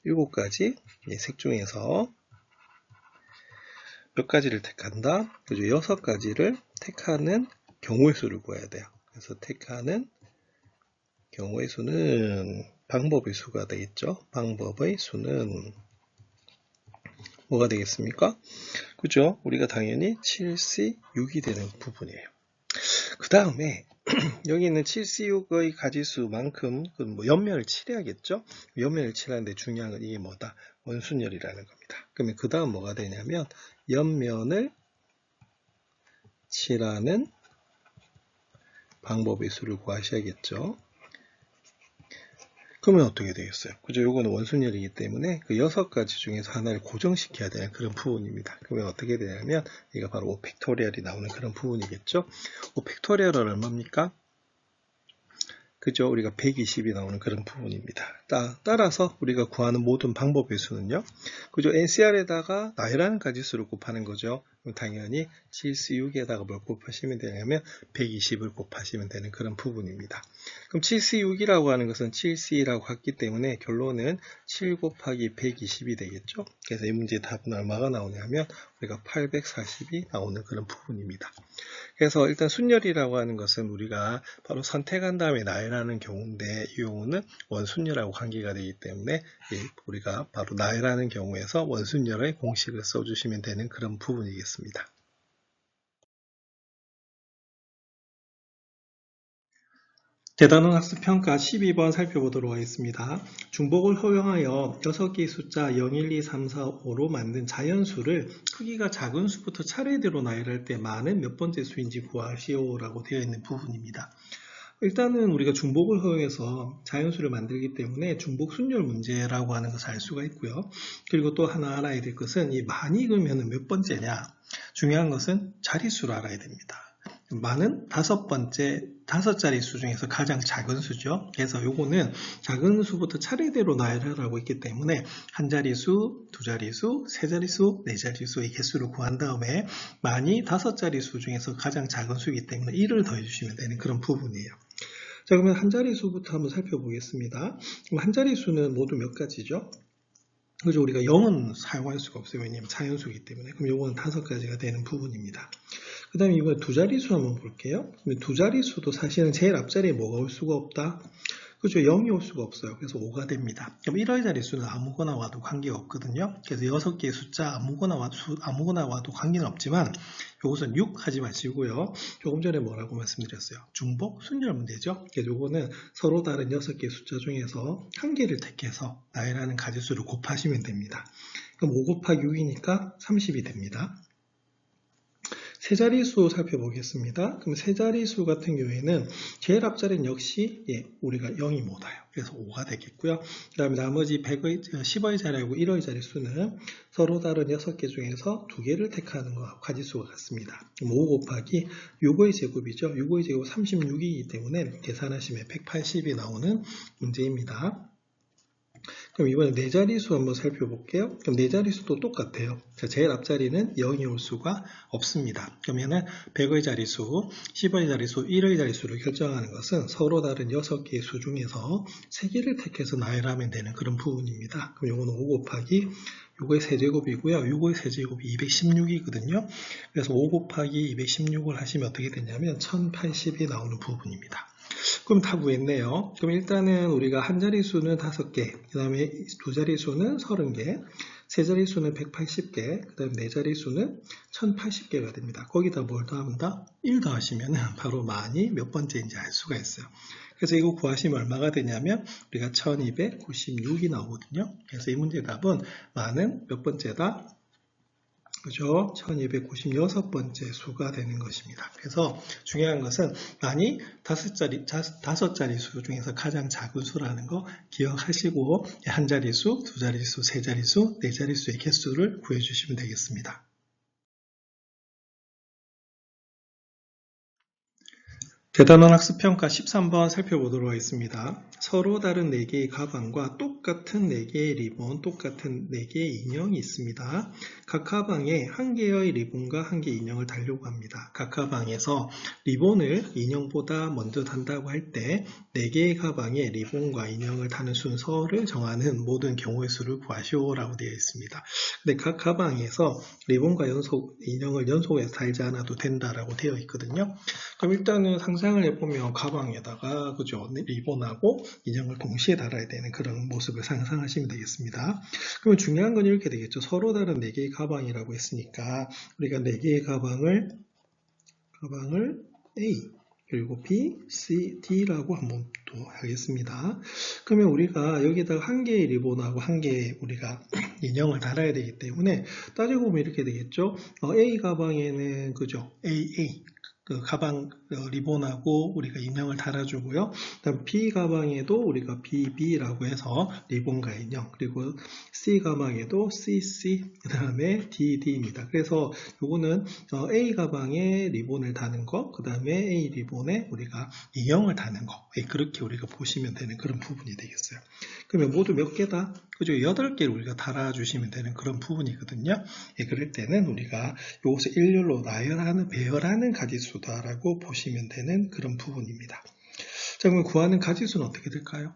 7가지 색 중에서 몇 가지를 택한다? 그죠? 6가지를 택하는 경우의 수를 구해야 돼요. 그래서 택하는 경우의 수는 방법의 수가 되겠죠? 방법의 수는 뭐가 되겠습니까? 그죠? 우리가 당연히 7C6이 되는 부분이에요. 그 다음에 여기 있는 7C6의 가지수만큼 옆면을 칠해야겠죠? 옆면을 칠하는데 중요한 건 이게 뭐다? 원순열이라는 겁니다. 그러면 그 다음 뭐가 되냐면 옆면을 칠하는 방법의 수를 구하셔야겠죠? 그러면 어떻게 되겠어요? 그죠? 요거는 원순열이기 때문에 그 6가지 중에서 하나를 고정시켜야 되는 그런 부분입니다. 그러면 어떻게 되냐면 이가 바로 5팩토리얼이 나오는 그런 부분이겠죠? 5팩토리얼은 얼마입니까? 그죠? 우리가 120이 나오는 그런 부분입니다. 따라서 우리가 구하는 모든 방법의 수는요. 그죠? NCR에다가 나열하는 가지수를 곱하는 거죠. 그럼 당연히 7C6에다가 뭘 곱하시면 되냐면 120을 곱하시면 되는 그런 부분입니다. 그럼 7C6이라고 하는 것은 7C라고 했기 때문에 결론은 7 곱하기 120이 되겠죠. 그래서 이 문제의 답은 얼마가 나오냐면 우리가 840이 나오는 그런 부분입니다. 그래서 일단 순열이라고 하는 것은 우리가 바로 선택한 다음에 나열하는 경우인데 이 경우는 원순열하고 관계가 되기 때문에 우리가 바로 나열하는 경우에서 원순열의 공식을 써주시면 되는 그런 부분이겠습니다. 대단원 학습평가 12번 살펴보도록 하겠습니다. 중복을 허용하여 6개의 숫자 0, 1, 2, 3, 4, 5로 만든 자연수를 크기가 작은 수부터 차례대로 나열할 때 많은 몇 번째 수인지 구하시오라고 되어 있는 부분입니다. 일단은 우리가 중복을 허용해서 자연수를 만들기 때문에 중복 순열 문제라고 하는 것을 알 수가 있고요. 그리고 또 하나 알아야 될 것은 이 많이 그러면 몇 번째냐? 중요한 것은 자릿수를 알아야 됩니다. 많은 5자리 수 중에서 가장 작은 수죠. 그래서 요거는 작은 수부터 차례대로 나열하라고 있기 때문에 한 자리수, 두 자리수, 세 자리수, 네 자리수의 개수를 구한 다음에 많이 5자리 수 중에서 가장 작은 수이기 때문에 1을 더해주시면 되는 그런 부분이에요. 자, 그러면 한 자리수부터 한번 살펴보겠습니다. 그럼 한 자리수는 모두 몇 가지죠? 그죠? 우리가 0은 사용할 수가 없어요. 왜냐하면 자연수이기 때문에. 그럼 요거는 5가지가 되는 부분입니다. 그 다음에 이번에 두 자리수 한번 볼게요. 두 자리수도 사실은 제일 앞자리에 뭐가 올 수가 없다? 그죠? 0이 올 수가 없어요. 그래서 5가 됩니다. 그럼 1의 자리수는 아무거나 와도 관계가 없거든요. 그래서 6개의 숫자 아무거나 와도 관계는 없지만 이것은 6 하지 마시고요. 조금 전에 뭐라고 말씀드렸어요? 중복 순열 문제죠. 그래서 이거는 서로 다른 6개의 숫자 중에서 한 개를 택해서 나열하는 가지수를 곱하시면 됩니다. 그럼 5 곱하기 6이니까 30이 됩니다. 세 자리수 살펴보겠습니다. 그럼 세 자리수 같은 경우에는 제일 앞자리는 역시 우리가 0이 못 와요. 그래서 5가 되겠고요. 그 다음에 나머지 10의 자리하고 1의 자리수는 서로 다른 6개 중에서 2개를 택하는 것과 가지수가 같습니다. 그럼 5 곱하기 6의 제곱이죠. 6의 제곱 36이기 때문에 계산하시면 180이 나오는 문제입니다. 그럼 이번에 네 자리수 한번 살펴볼게요. 그럼 네 자리수도 똑같아요. 제일 앞자리는 0이 올 수가 없습니다. 그러면은 100의 자리수, 10의 자리수, 1의 자리수를 결정하는 것은 서로 다른 6개의 수 중에서 3개를 택해서 나열하면 되는 그런 부분입니다. 그럼 이거는 5 곱하기 6의 세제곱이고요. 6의 세제곱이 216이거든요. 그래서 5 곱하기 216을 하시면 어떻게 되냐면 1080이 나오는 부분입니다. 그럼 다 구했네요. 그럼 일단은 우리가 한 자리수는 5개, 그 다음에 두 자리수는 30개, 세 자리수는 180개, 그 다음에 네 자리수는 1080개가 됩니다. 거기다 뭘 더합니다? 1 더하시면 바로 만이 몇 번째인지 알 수가 있어요. 그래서 이거 구하시면 얼마가 되냐면 우리가 1296이 나오거든요. 그래서 이 문제의 답은 만은 몇 번째다? 그죠? 1296번째 수가 되는 것입니다. 그래서 중요한 것은 만이 5자리 수 중에서 가장 작은 수라는 거 기억하시고 한 자리수, 두 자리수, 세 자리수, 네 자리수의 개수를 구해주시면 되겠습니다. 대단원 학습평가 13번 살펴보도록 하겠습니다. 서로 다른 4개의 가방과 똑같은 4개의 리본, 똑같은 4개의 인형이 있습니다. 각 가방에 1개의 리본과 1개의 인형을 달려고 합니다. 각 가방에서 리본을 인형보다 먼저 단다고 할 때 4개의 가방에 리본과 인형을 다는 순서를 정하는 모든 경우의 수를 구하시오라고 되어 있습니다. 근데 각 가방에서 리본과 인형을 연속해서 달지 않아도 된다라고 되어 있거든요. 그럼 일단은 상상을 해보면 가방에다가 그죠, 리본하고 인형을 동시에 달아야 되는 그런 모습을 상상하시면 되겠습니다. 그러면 중요한 건 이렇게 되겠죠. 서로 다른 4개의 가방이라고 했으니까 우리가 4개의 가방을 A 그리고 B, C, D라고 한번 또 하겠습니다. 그러면 우리가 여기다가 1개의 리본하고 1개의 우리가 인형을 달아야 되기 때문에 따지고 보면 이렇게 되겠죠. A 가방에는 그죠, AA 그 가방 리본하고 우리가 인형을 달아주고요. 그다음 B 가방에도 우리가 BB라고 해서 리본과 인형, 그리고 C 가방에도 CC, 그 다음에 DD입니다. 그래서 요거는 A 가방에 리본을 다는 거, 그 다음에 A 리본에 우리가 인형을 다는 거, 그렇게 우리가 보시면 되는 그런 부분이 되겠어요. 그러면 모두 몇 개다? 그죠? 8개를 우리가 달아주시면 되는 그런 부분이거든요. 그럴 때는 우리가 이것을 일렬로 배열하는 가지수다라고 보시면 되는 그런 부분입니다. 자, 그럼 구하는 가지수는 어떻게 될까요?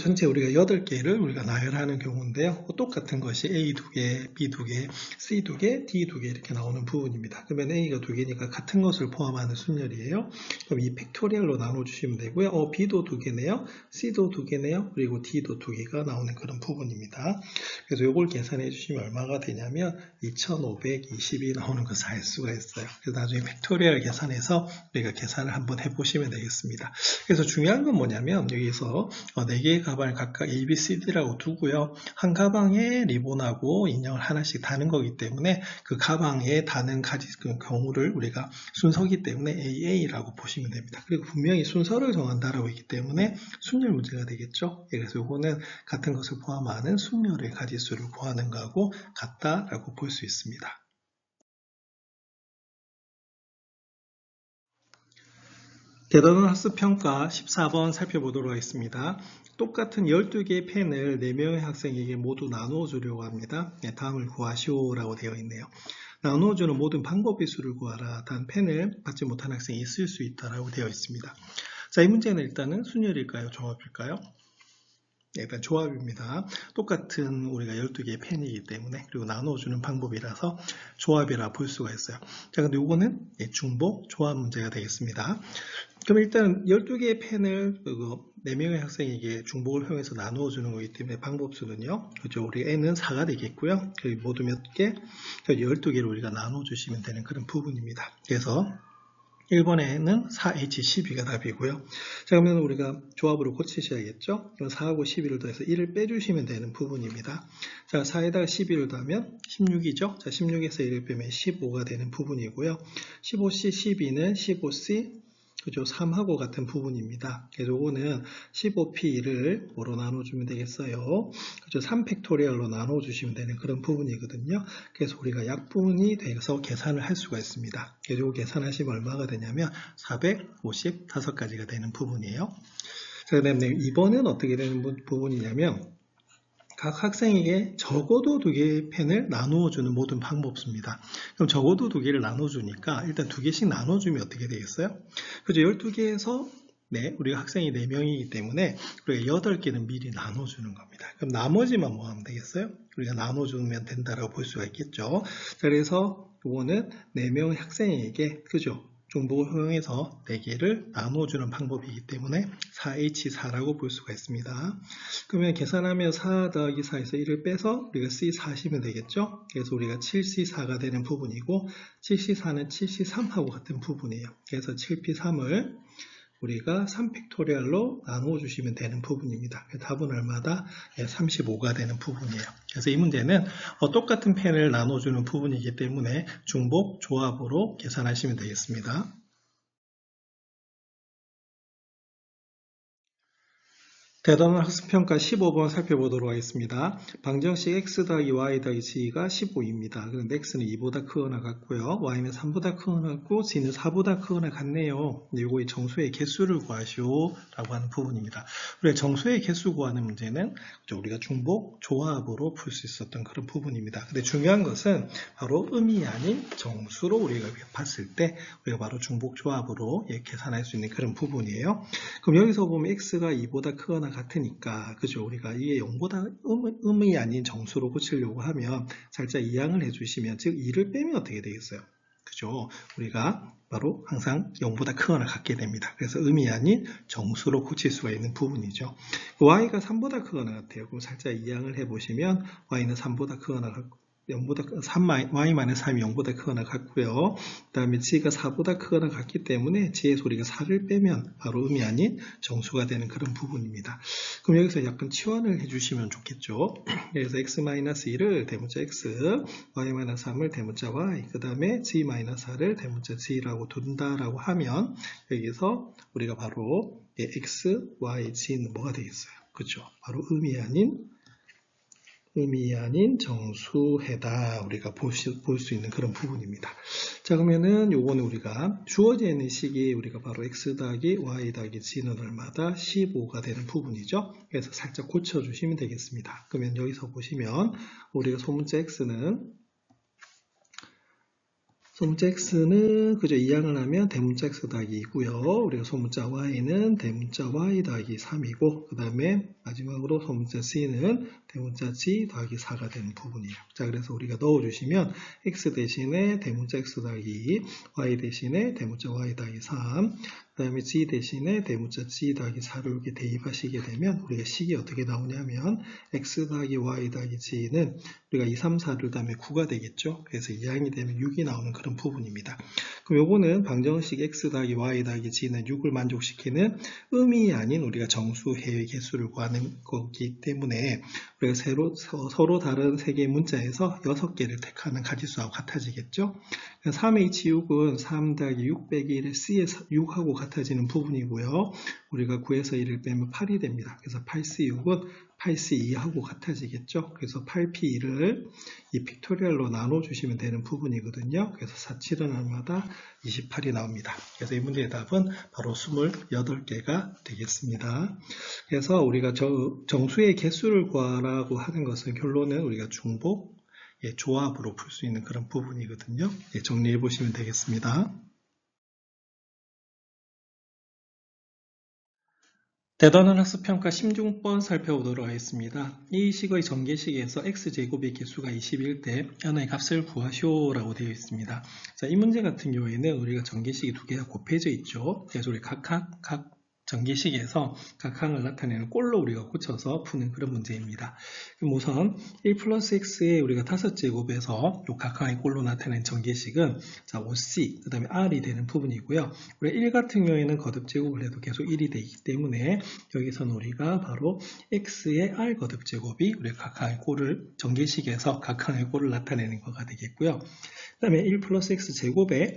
전체 우리가 8개를 우리가 나열하는 경우인데요. 똑같은 것이 A 2개, B 2개, C 2개, D 2개 이렇게 나오는 부분입니다. 그러면 A가 2개니까 같은 것을 포함하는 순열이에요. 그럼 이 팩토리얼로 나눠주시면 되고요. B도 2개네요. C도 2개네요. 그리고 D도 2개가 나오는 그런 부분입니다. 그래서 이걸 계산해 주시면 얼마가 되냐면 2520이 나오는 것을 알 수가 있어요. 그래서 나중에 팩토리얼 계산해서 우리가 계산을 한번 해보시면 되겠습니다. 그래서 중요한 건 뭐냐면 여기서 4개의 가방을 각각 A, B, C, D라고 두고요. 한 가방에 리본하고 인형을 하나씩 다는 거기 때문에 그 가방에 다는 그 경우를 우리가 순서기 때문에 AA라고 보시면 됩니다. 그리고 분명히 순서를 정한다라고 했기 때문에 순열 문제가 되겠죠. 그래서 이거는 같은 것을 포함하는 순열의 가지수를 구하는 거하고 같다라고 볼 수 있습니다. 대단원 학습평가 14번 살펴보도록 하겠습니다. 똑같은 12개의 펜을 4명의 학생에게 모두 나누어 주려고 합니다. 다음을 구하시오라고 되어 있네요. 나누어주는 모든 방법의 수를 구하라. 단 펜을 받지 못한 학생이 있을 수 있다라고 되어 있습니다. 자, 이 문제는 일단은 순열일까요? 조합일까요? 일단 조합입니다. 똑같은 우리가 12개의 펜이기 때문에, 그리고 나눠주는 방법이라서 조합이라 볼 수가 있어요. 자, 근데 이거는 중복 조합 문제가 되겠습니다. 그럼 일단 12개의 펜을 4명의 학생에게 중복을 활용해서 나누어 주는 거기 때문에 방법수는요, 그죠? 우리 n은 4가 되겠고요. 그리고 모두 몇 개? 12개를 우리가 나눠 주시면 되는 그런 부분입니다. 그래서 1번에는 4H12가 답이고요. 자, 그러면 우리가 조합으로 고치셔야겠죠? 그럼 4하고 12를 더해서 1을 빼주시면 되는 부분입니다. 자, 4에다가 12를 더하면 16이죠? 자, 16에서 1을 빼면 15가 되는 부분이고요. 15C, 12는 15C, 그죠? 3하고 같은 부분입니다. 그래서 요거는 15P를 뭐로 나눠주면 되겠어요? 그죠? 3팩토리얼로 나눠주시면 되는 그런 부분이거든요. 그래서 우리가 약분이 돼서 계산을 할 수가 있습니다. 그래서 요거 계산하시면 얼마가 되냐면 455가지가 되는 부분이에요. 자, 그 다음에 2번은 어떻게 되는 부분이냐면 각 학생에게 적어도 2개의 펜을 나누어주는 모든 방법입니다. 그럼 적어도 2개를 나눠주니까 일단 2개씩 나눠주면 어떻게 되겠어요? 그죠? 12개에서 우리가 학생이 4명이기 때문에 우리가 8개는 미리 나눠주는 겁니다. 그럼 나머지만 뭐 하면 되겠어요? 우리가 나눠주면 된다라고 볼 수가 있겠죠. 그래서 이거는 4명의 학생에게, 그죠? 중복을 허용해서 4개를 나눠주는 방법이기 때문에 4H4라고 볼 수가 있습니다. 그러면 계산하면 4 더하기 4에서 1을 빼서 우리가 C4시면 되겠죠? 그래서 우리가 7C4가 되는 부분이고 7C4는 7C3하고 같은 부분이에요. 그래서 7P3을 우리가 3팩토리얼로 나누어 주시면 되는 부분입니다. 답은 얼마다? 35가 되는 부분이에요. 그래서 이 문제는 똑같은 펜을 나눠주는 부분이기 때문에 중복 조합으로 계산하시면 되겠습니다. 대단한 학습평가 15번 살펴보도록 하겠습니다. 방정식 x 더하기 y 더하기 g가 15입니다. 그런데 x는 2보다 크거나 같고요. y는 3보다 크거나 같고 g는 4보다 크거나 같네요. 이거 정수의 개수를 구하시오 라고 하는 부분입니다. 우리가 정수의 개수 구하는 문제는 우리가 중복 조합으로 풀 수 있었던 그런 부분입니다. 근데 중요한 것은 바로 음이 아닌 정수로 우리가 봤을 때 우리가 바로 중복 조합으로 계산할 수 있는 그런 부분이에요. 그럼 여기서 보면 x가 2보다 크거나 같으니까, 그죠? 우리가 이게 0보다 음이 아닌 정수로 고치려고 하면 살짝 이항을 해주시면, 즉 2를 빼면 어떻게 되겠어요? 그죠? 우리가 바로 항상 0보다 크거나 같게 됩니다. 그래서 음이 아닌 정수로 고칠 수가 있는 부분이죠. y가 3보다 크거나 같아요. 그럼 살짝 이항을 해보시면 y는 3보다 크거나 같고 3y-3이 0보다 크거나 같고요. 그 다음에 g가 4보다 크거나 같기 때문에 g에서 우리가 4를 빼면 바로 음이 아닌 정수가 되는 그런 부분입니다. 그럼 여기서 약간 치환을 해주시면 좋겠죠. 그래서 x-1을 대문자 x, y-3을 대문자 y, 그 다음에 g-4를 대문자 g라고 둔다라고 하면 여기서 우리가 바로 x, y, g는 뭐가 되겠어요? 그렇죠? 바로 음이 아닌 정수해다 우리가 볼 수 있는 그런 부분입니다. 자, 그러면은 요거는 우리가 주어져 있는 식이 우리가 바로 x 더하기 y 더하기 g는 얼마다 15가 되는 부분이죠. 그래서 살짝 고쳐주시면 되겠습니다. 그러면 여기서 보시면 우리가 소문자 x는 그저 이항을 하면 대문자 x 더하기 2고요. 우리가 소문자 y는 대문자 y 더하기 3이고 그 다음에 마지막으로 소문자 c는 대문자 g 더하기 4가 되는 부분이에요. 자, 그래서 우리가 넣어주시면 x 대신에 대문자 x 더하기 2, y 대신에 대문자 y 더하기 3, 그 다음에 g 대신에 대문자 g 더하기 4를 이렇게 대입하시게 되면 우리가 식이 어떻게 나오냐면 x 더하기 y 더하기 g는 우리가 2, 3, 4를 다음에 9가 되겠죠. 그래서 이항이 되면 6이 나오는 그런 부분입니다. 그럼 요거는 방정식 x 더하기 y 더하기 g는 6을 만족시키는 음이 아닌 우리가 정수해의 개수를 구하는 거기 때문에 우리가 서로 다른 세 개의 문자에서 6개를 택하는 가지수하고 같아지겠죠. 3H6은 3 더하기 6 빼기 1의 C에서 6하고 같아지는 부분이고요. 우리가 9에서 1을 빼면 8이 됩니다. 그래서 8C6은 8C2하고 같아지겠죠. 그래서 8P2를 이 픽토리얼로 나눠주시면 되는 부분이거든요. 그래서 4,7은 얼마다? 28이 나옵니다. 그래서 이 문제의 답은 바로 28개가 되겠습니다. 그래서 우리가 정수의 개수를 구하라고 하는 것은 결론은 우리가 중복, 조합으로 풀 수 있는 그런 부분이거든요. 정리해 보시면 되겠습니다. 대단한 학습평가 16번 살펴보도록 하겠습니다. 이 식의 전개식에서 x제곱의 개수가 20일 때 n의 값을 구하시오라고 되어 있습니다. 자, 이 문제 같은 경우에는 우리가 전개식이 두 개가 곱해져 있죠. 그래서 우리 각 전개식에서 각 항을 나타내는 꼴로 우리가 고쳐서 푸는 그런 문제입니다. 그럼 우선 1 플러스 x에 우리가 5제곱에서 각 항의 꼴로 나타낸 전개식은 자, OC, 그 다음에 R이 되는 부분이고요. 우리 1 같은 경우에는 거듭제곱을 해도 계속 1이 되기 때문에 여기서는 우리가 바로 x의 R 거듭제곱이 우리 각 항의 꼴을 전개식에서 각 항의 꼴을 나타내는 거가 되겠고요. 그 다음에 1 플러스 x 제곱에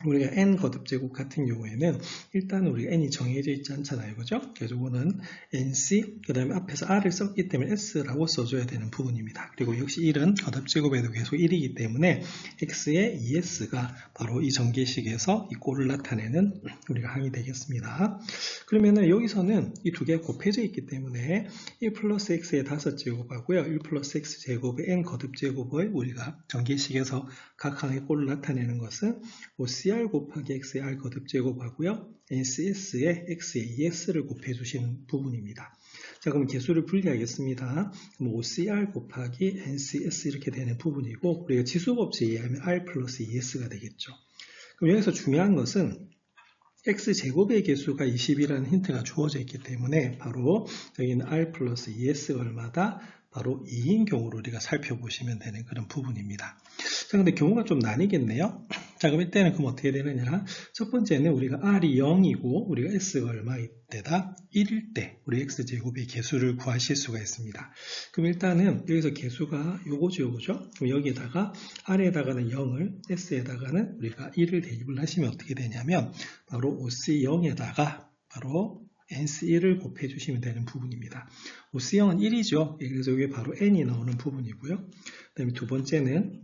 우리가 n 거듭제곱 같은 경우에는 일단 우리가 n이 정해져 있지 않잖아요. 그죠? 그래서 이거는 nc, 그 다음에 앞에서 r을 썼기 때문에 s라고 써줘야 되는 부분입니다. 그리고 역시 1은 거듭제곱에도 계속 1이기 때문에 x의 es가 바로 이 전개식에서 이 꼴을 나타내는 우리가 항이 되겠습니다. 그러면은 여기서는 이 두 개가 곱해져 있기 때문에 1 플러스 x의 5제곱하고요. 1 플러스 x 제곱의 n 거듭제곱을 우리가 전개식에서 각 항의 꼴을 나타내는 것은 OCR 곱하기 x의 r 거듭제곱하고요. NCS에 x의 ES를 곱해주시는 부분입니다. 자, 그럼 개수를 분리하겠습니다. 그럼 OCR 곱하기 NCS 이렇게 되는 부분이고 우리가 지수법칙에 의하면 R 플러스 ES가 되겠죠. 그럼 여기서 중요한 것은 x제곱의 개수가 20이라는 힌트가 주어져 있기 때문에 바로 여기는 R 플러스 ES가 얼마다? 바로 2인 경우로 우리가 살펴보시면 되는 그런 부분입니다. 자, 근데 경우가 좀 나뉘겠네요. 자, 그럼 이때는 그럼 어떻게 되느냐? 첫 번째는 우리가 R이 0이고 우리가 S가 얼마일 때다? 1일 때 우리 X제곱의 개수를 구하실 수가 있습니다. 그럼 일단은 여기서 개수가 요거죠. 그럼 여기에다가 R에다가는 0을, S에다가는 우리가 1을 대입을 하시면 어떻게 되냐면 바로 OC0에다가 바로 NC1을 곱해주시면 되는 부분입니다. OC0은 1이죠. 그래서 이게 바로 N이 나오는 부분이고요. 그 다음에 두 번째는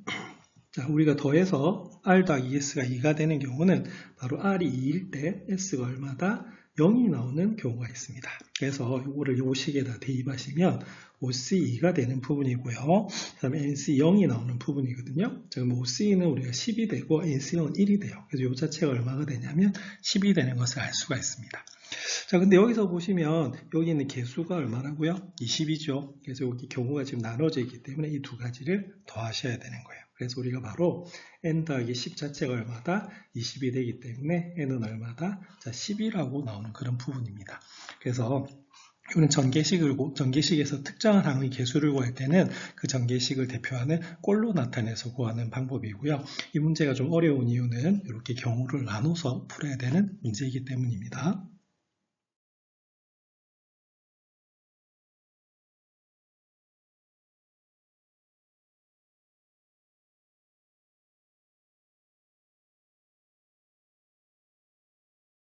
자, 우리가 더해서 R 더하기 S가 2가 되는 경우는 바로 R이 2일 때 S가 얼마다? 0이 나오는 경우가 있습니다. 그래서 이거를 요 식에다 대입하시면 OC2가 되는 부분이고요. 그 다음에 NC0이 나오는 부분이거든요. 자, 그럼 OC2는 우리가 10이 되고 NC0은 1이 돼요. 그래서 이 자체가 얼마가 되냐면 10이 되는 것을 알 수가 있습니다. 자, 근데 여기서 보시면 여기 있는 개수가 얼마라고요? 20이죠. 그래서 여기 경우가 지금 나눠져 있기 때문에 이 두 가지를 더하셔야 되는 거예요. 그래서 우리가 바로 n 더하기 10 자체가 얼마다? 20이 되기 때문에 n은 얼마다? 자, 10이라고 나오는 그런 부분입니다. 그래서 이거는 전개식에서 특정한 항의 개수를 구할 때는 그 전개식을 대표하는 꼴로 나타내서 구하는 방법이고요. 이 문제가 좀 어려운 이유는 이렇게 경우를 나눠서 풀어야 되는 문제이기 때문입니다.